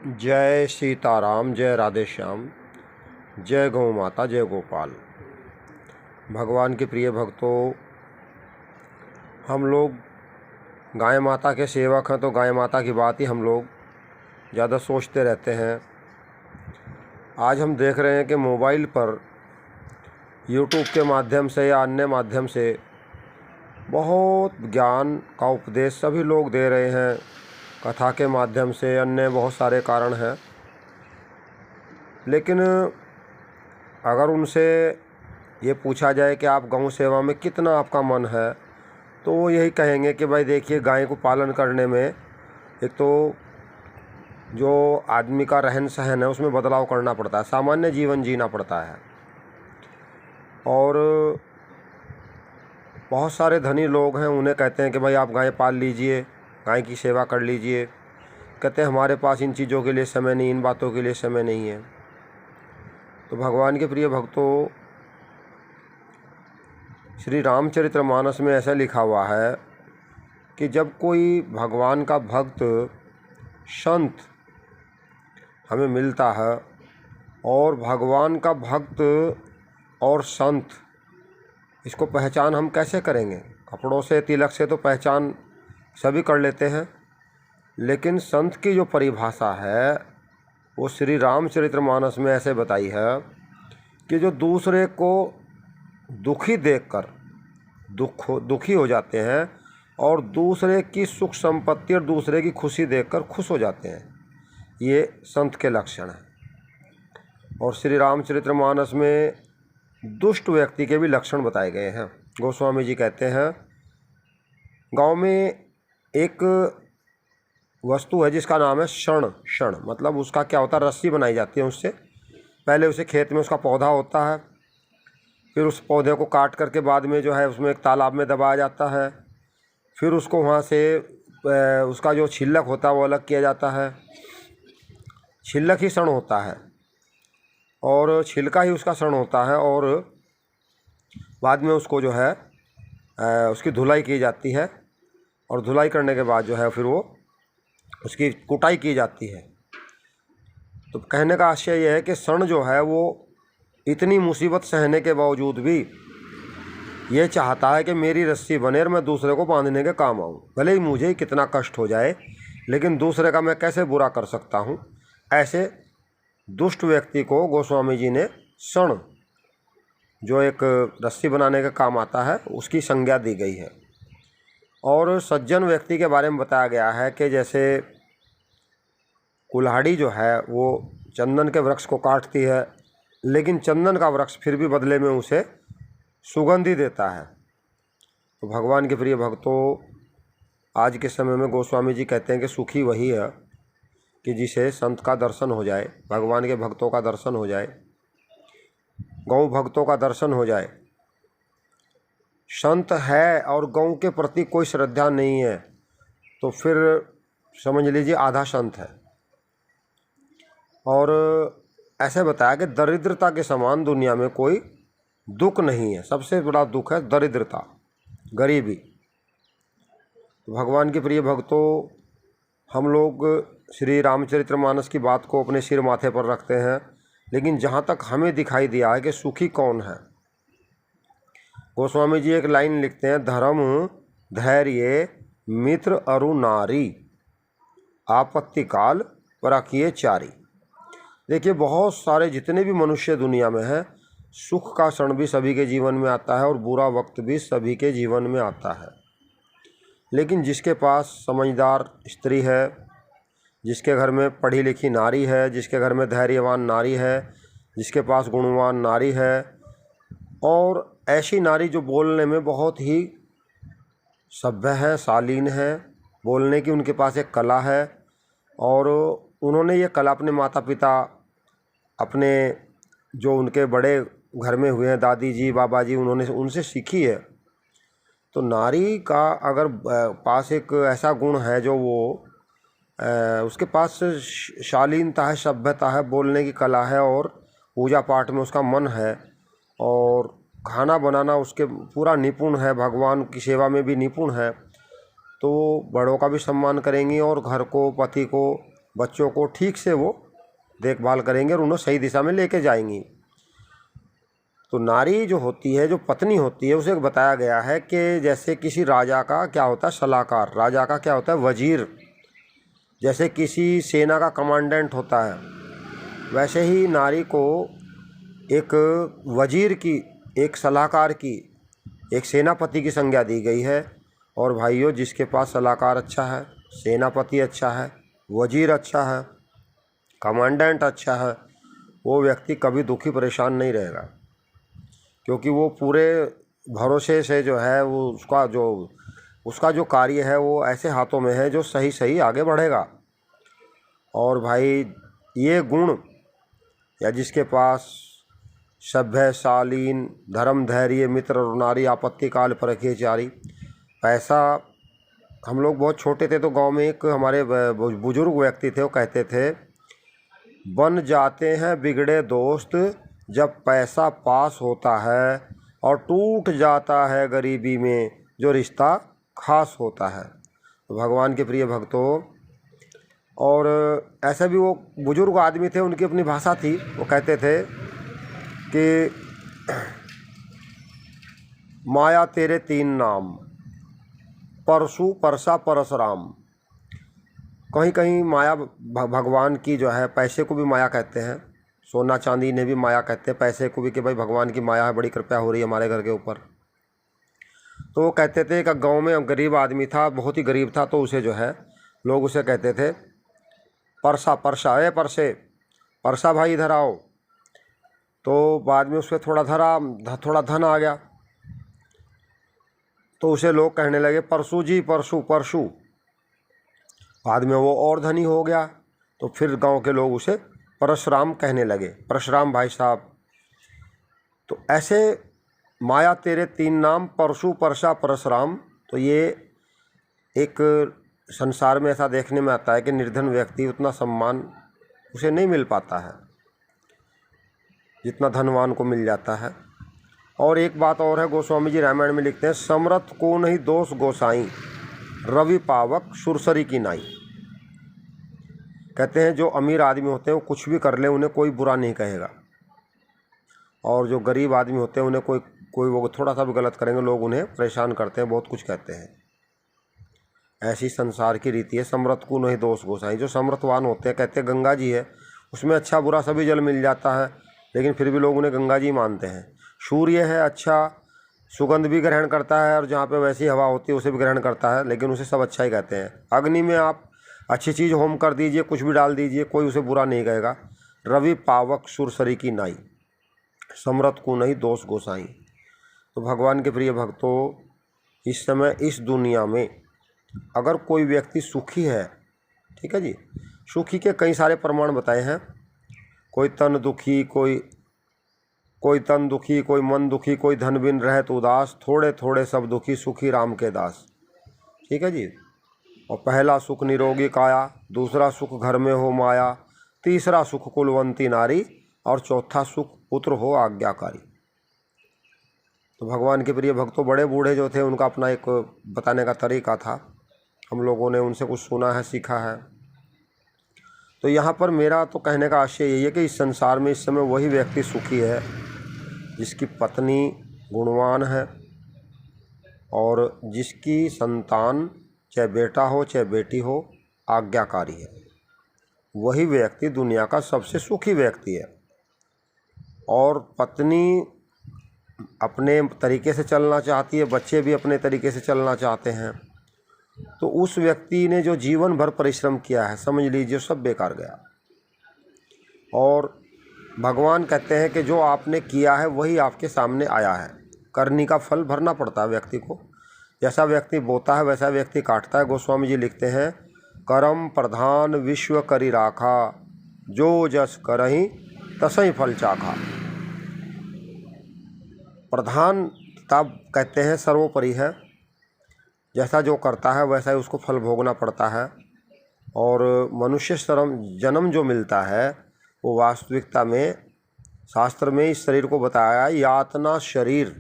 जय सीताराम, जय राधे श्याम, जय गौ माता, जय गोपाल। भगवान के प्रिय भक्तों, हम लोग गाय माता के सेवक हैं तो गाय माता की बात ही हम लोग ज़्यादा सोचते रहते हैं। आज हम देख रहे हैं कि मोबाइल पर यूट्यूब के माध्यम से या अन्य माध्यम से बहुत ज्ञान का उपदेश सभी लोग दे रहे हैं। कथा के माध्यम से अन्य बहुत सारे कारण हैं, लेकिन अगर उनसे ये पूछा जाए कि आप गौ सेवा में कितना आपका मन है, तो वो यही कहेंगे कि भाई देखिए, गाय को पालन करने में एक तो जो आदमी का रहन सहन है उसमें बदलाव करना पड़ता है, सामान्य जीवन जीना पड़ता है। और बहुत सारे धनी लोग हैं, उन्हें कहते हैं कि भाई आप गाय पाल लीजिए, गाय की सेवा कर लीजिए। कहते हैं हमारे पास इन चीज़ों के लिए समय नहीं, इन बातों के लिए समय नहीं है। तो भगवान के प्रिय भक्तों, श्री रामचरितमानस में ऐसा लिखा हुआ है कि जब कोई भगवान का भक्त संत हमें मिलता है, और भगवान का भक्त और संत, इसको पहचान हम कैसे करेंगे? कपड़ों से, तिलक से तो पहचान सभी कर लेते हैं, लेकिन संत की जो परिभाषा है वो श्री रामचरितमानस में ऐसे बताई है कि जो दूसरे को दुखी देखकर दुखी हो जाते हैं और दूसरे की सुख संपत्ति और दूसरे की खुशी देखकर खुश हो जाते हैं, ये संत के लक्षण हैं। और श्री रामचरितमानस में दुष्ट व्यक्ति के भी लक्षण बताए गए हैं। गोस्वामी जी कहते हैं, गांव में एक वस्तु है जिसका नाम है शण। शण मतलब उसका क्या होता है? रस्सी बनाई जाती है उससे। पहले उसे खेत में उसका पौधा होता है, फिर उस पौधे को काट करके बाद में जो है उसमें एक तालाब में दबाया जाता है। फिर उसको वहाँ से उसका जो छिलक होता है वो अलग किया जाता है। छिलक ही शण होता है और छिलका ही उसका शण होता है। और बाद में उसको जो है उसकी धुलाई की जाती है, और धुलाई करने के बाद जो है फिर वो उसकी कुटाई की जाती है। तो कहने का आशय यह है कि शण जो है वो इतनी मुसीबत सहने के बावजूद भी ये चाहता है कि मेरी रस्सी बने और मैं दूसरे को बांधने के काम आऊँ, भले ही मुझे ही कितना कष्ट हो जाए, लेकिन दूसरे का मैं कैसे बुरा कर सकता हूँ। ऐसे दुष्ट व्यक्ति को गोस्वामी जी ने शण, जो एक रस्सी बनाने का काम आता है, उसकी संज्ञा दी गई है। और सज्जन व्यक्ति के बारे में बताया गया है कि जैसे कुल्हाड़ी जो है वो चंदन के वृक्ष को काटती है, लेकिन चंदन का वृक्ष फिर भी बदले में उसे सुगंधि देता है। तो भगवान के प्रिय भक्तों, आज के समय में गोस्वामी जी कहते हैं कि सुखी वही है कि जिसे संत का दर्शन हो जाए, भगवान के भक्तों का दर्शन हो जाए, गौ भक्तों का दर्शन हो जाए। संत है और गौ के प्रति कोई श्रद्धा नहीं है तो फिर समझ लीजिए आधा संत है। और ऐसे बताया कि दरिद्रता के समान दुनिया में कोई दुख नहीं है। सबसे बड़ा दुख है दरिद्रता, गरीबी। तो भगवान के प्रिय भक्तों, हम लोग श्री रामचरितमानस की बात को अपने सिर माथे पर रखते हैं, लेकिन जहाँ तक हमें दिखाई दिया है कि सुखी कौन है, गोस्वामी जी एक लाइन लिखते हैं, धर्म धैर्य मित्र अरु नारी आपत्ति काल परखिए चारी। देखिए, बहुत सारे जितने भी मनुष्य दुनिया में हैं, सुख का क्षण भी सभी के जीवन में आता है और बुरा वक्त भी सभी के जीवन में आता है। लेकिन जिसके पास समझदार स्त्री है, जिसके घर में पढ़ी लिखी नारी है, जिसके घर में धैर्यवान नारी है, जिसके पास गुणवान नारी है, और ऐसी नारी जो बोलने में बहुत ही सभ्य है, शालीन है, बोलने की उनके पास एक कला है, और उन्होंने ये कला अपने माता पिता, अपने जो उनके बड़े घर में हुए हैं, दादी जी, बाबा जी, उन्होंने उनसे सीखी है। तो नारी का अगर पास एक ऐसा गुण है जो वो उसके पास शालीनता है, सभ्यता है, बोलने की कला है, और पूजा पाठ में उसका मन है, और खाना बनाना उसके पूरा निपुण है, भगवान की सेवा में भी निपुण है, तो बड़ों का भी सम्मान करेंगी और घर को, पति को बच्चों को ठीक से वो देखभाल करेंगे और उन्हें सही दिशा में लेके जाएंगी। तो नारी जो होती है, जो पत्नी होती है, उसे बताया गया है कि जैसे किसी राजा का क्या होता है सलाहकार, राजा का क्या होता है वजीर, जैसे किसी सेना का कमांडेंट होता है, वैसे ही नारी को एक वजीर की, एक सलाहकार की, एक सेनापति की संज्ञा दी गई है। और भाइयों, जिसके पास सलाहकार अच्छा है, सेनापति अच्छा है, वजीर अच्छा है, कमांडेंट अच्छा है, वो व्यक्ति कभी दुखी परेशान नहीं रहेगा, क्योंकि वो पूरे भरोसे से जो है वो उसका जो कार्य है वो ऐसे हाथों में है जो सही सही आगे बढ़ेगा। और भाई, ये गुण या जिसके पास सभ्य शालीन धर्म धैर्य मित्र और नारी आपत्ति काल परखे चारी, पैसा, हम लोग बहुत छोटे थे तो गांव में एक हमारे बुजुर्ग व्यक्ति थे, वो कहते थे बन जाते हैं बिगड़े दोस्त जब पैसा पास होता है, और टूट जाता है गरीबी में जो रिश्ता खास होता है। तो भगवान के प्रिय भक्तों, और ऐसे भी वो बुजुर्ग आदमी थे, उनकी अपनी भाषा थी, वो कहते थे कि माया तेरे तीन नाम, परशु परसा परशुराम। कहीं कहीं माया भगवान की जो है, पैसे को भी माया कहते हैं, सोना चांदी ने भी माया कहते हैं पैसे को भी, कि भाई भगवान की माया है, बड़ी कृपया हो रही है हमारे घर के ऊपर। तो वो कहते थे कि गांव में गरीब आदमी था, बहुत ही गरीब था, तो उसे जो है लोग उसे कहते थे परसा, परसा, ए परसे, परसा भाई इधर आओ। तो बाद में उसमें थोड़ा धन आ गया, तो उसे लोग कहने लगे परशु जी, परशु परशु। बाद में वो और धनी हो गया, तो फिर गांव के लोग उसे परशुराम कहने लगे, परशुराम भाई साहब। तो ऐसे माया तेरे तीन नाम, परशु परसा परशुराम। तो ये एक संसार में ऐसा देखने में आता है कि निर्धन व्यक्ति उतना सम्मान उसे नहीं मिल पाता है जितना धनवान को मिल जाता है। और एक बात और है, गोस्वामी जी रामायण में लिखते हैं समरथ को नहीं दोष गोसाई, रवि पावक सुरसरी की नाई। कहते हैं जो अमीर आदमी होते हैं वो कुछ भी कर ले, उन्हें कोई बुरा नहीं कहेगा, और जो गरीब आदमी होते हैं उन्हें कोई वो थोड़ा सा भी गलत करेंगे, लोग उन्हें परेशान करते हैं, बहुत कुछ कहते हैं। ऐसी संसार की रीति है, समरथ को नहीं दोष गोसाई। जो समर्थवान होते हैं, कहते हैं गंगा जी है, उसमें अच्छा बुरा सभी जल मिल जाता है, लेकिन फिर भी लोग उन्हें गंगा जी मानते हैं। सूर्य है, अच्छा सुगंध भी ग्रहण करता है, और जहाँ पे वैसी हवा होती है उसे भी ग्रहण करता है, लेकिन उसे सब अच्छा ही कहते हैं। अग्नि में आप अच्छी चीज़ होम कर दीजिए, कुछ भी डाल दीजिए, कोई उसे बुरा नहीं कहेगा। रवि पावक सुरसरी की नाई, समरथ को नहीं दोष गोसाई। तो भगवान के प्रिय भक्तों, इस समय इस दुनिया में अगर कोई व्यक्ति सुखी है, ठीक है जी, सुखी के कई सारे प्रमाण बताए हैं। कोई तन दुखी, कोई तन दुखी, कोई मन दुखी, कोई धन बिन रहत उदास, थोड़े थोड़े सब दुखी, सुखी राम के दास। ठीक है जी। और पहला सुख निरोगी काया, दूसरा सुख घर में हो माया, तीसरा सुख कुलवंती नारी, और चौथा सुख पुत्र हो आज्ञाकारी। तो भगवान के प्रिय भक्तों, बड़े बूढ़े जो थे उनका अपना एक बताने का तरीका था, हम लोगों ने उनसे कुछ सुना है, सीखा है। तो यहाँ पर मेरा तो कहने का आशय यही है कि इस संसार में इस समय वही व्यक्ति सुखी है जिसकी पत्नी गुणवान है, और जिसकी संतान चाहे बेटा हो चाहे बेटी हो आज्ञाकारी है। वही व्यक्ति दुनिया का सबसे सुखी व्यक्ति है। और पत्नी अपने तरीके से चलना चाहती है, बच्चे भी अपने तरीके से चलना चाहते हैं, तो उस व्यक्ति ने जो जीवन भर परिश्रम किया है, समझ लीजिए सब बेकार गया। और भगवान कहते हैं कि जो आपने किया है वही आपके सामने आया है। करनी का फल भरना पड़ता है व्यक्ति को, जैसा व्यक्ति बोता है वैसा व्यक्ति काटता है। गोस्वामी जी लिखते हैं करम प्रधान विश्व करी राखा, जो जस करही तसई फल चाखा। प्रधानता कहते हैं सर्वोपरि है, जैसा जो करता है वैसा ही उसको फल भोगना पड़ता है। और मनुष्य जन्म जो मिलता है वो वास्तविकता में शास्त्र में इस शरीर को बताया यातना शरीर,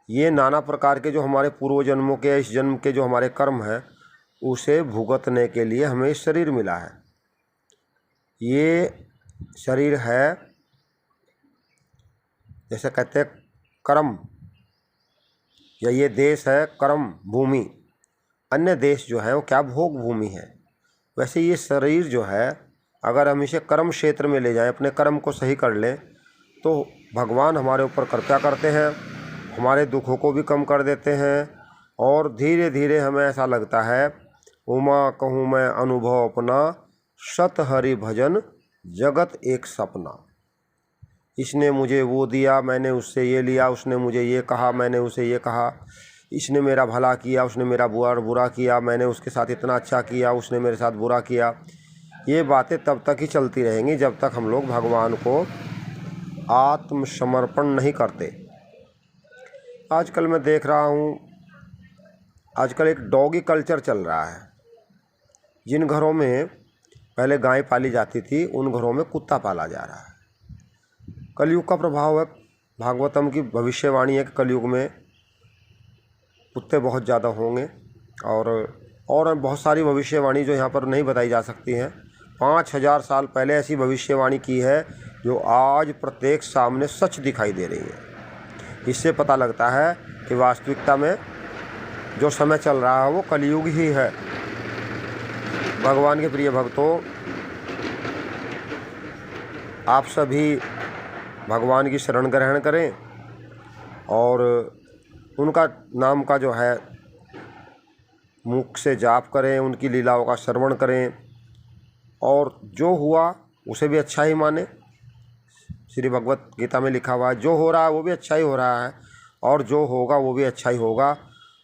ये नाना प्रकार के जो हमारे पूर्व जन्मों के, इस जन्म के जो हमारे कर्म हैं उसे भुगतने के लिए हमें शरीर मिला है। ये शरीर है, जैसे कहते हैं कर्म, या ये देश है कर्म भूमि, अन्य देश जो है वो क्या भोग भूमि है। वैसे ये शरीर जो है अगर हम इसे कर्म क्षेत्र में ले जाएं, अपने कर्म को सही कर लें, तो भगवान हमारे ऊपर कृपा करते हैं, हमारे दुखों को भी कम कर देते हैं और धीरे धीरे हमें ऐसा लगता है, उमा कहूँ मैं अनुभव अपना, सत हरि भजन जगत एक सपना। इसने मुझे वो दिया, मैंने उससे ये लिया, उसने मुझे ये कहा, मैंने उसे ये कहा, इसने मेरा भला किया, उसने मेरा बुरा किया, मैंने उसके साथ इतना अच्छा किया, उसने मेरे साथ बुरा किया। ये बातें तब तक ही चलती रहेंगी जब तक हम लोग भगवान को आत्मसमर्पण नहीं करते। आजकल मैं देख रहा हूँ, आजकल एक डॉगी कल्चर चल रहा है। जिन घरों में पहले गाय पाली जाती थी उन घरों में कुत्ता पाला जा रहा है। कलयुग का प्रभाव है, भागवतम की भविष्यवाणी है कि कलयुग में कुत्ते बहुत ज़्यादा होंगे और बहुत सारी भविष्यवाणी जो यहाँ पर नहीं बताई जा सकती हैं। 5000 साल पहले ऐसी भविष्यवाणी की है जो आज प्रत्येक सामने सच दिखाई दे रही है। इससे पता लगता है कि वास्तविकता में जो समय चल रहा है वो कलयुग ही है। भगवान के प्रिय भक्तों, आप सभी भगवान की शरण ग्रहण करें और उनका नाम का जो है मुख से जाप करें, उनकी लीलाओं का श्रवण करें और जो हुआ उसे भी अच्छा ही माने। श्री भगवत गीता में लिखा हुआ है, जो हो रहा है वो भी अच्छा ही हो रहा है और जो होगा वो भी अच्छा ही होगा,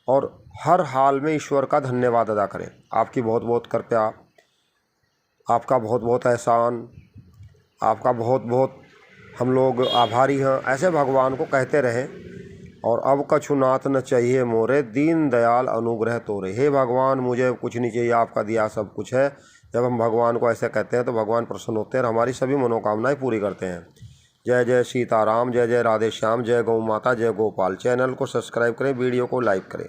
और हर हाल में ईश्वर का धन्यवाद अदा करें। आपकी बहुत बहुत कृपया, आपका बहुत बहुत एहसान, आपका बहुत बहुत हम लोग आभारी हैं। ऐसे भगवान को कहते रहें। और अब कछु नाथ न चाहिए मोरे, दीन दयाल अनुग्रह तोरे। हे भगवान, मुझे कुछ नहीं चाहिए, आपका दिया सब कुछ है। जब हम भगवान को ऐसे कहते हैं तो भगवान प्रसन्न होते हैं और हमारी सभी मनोकामनाएं पूरी करते हैं। जय जय सीताराम, जय जय राधे श्याम, जय गौ माता, जय गोपाल। चैनल को सब्सक्राइब करें, वीडियो को लाइक करें।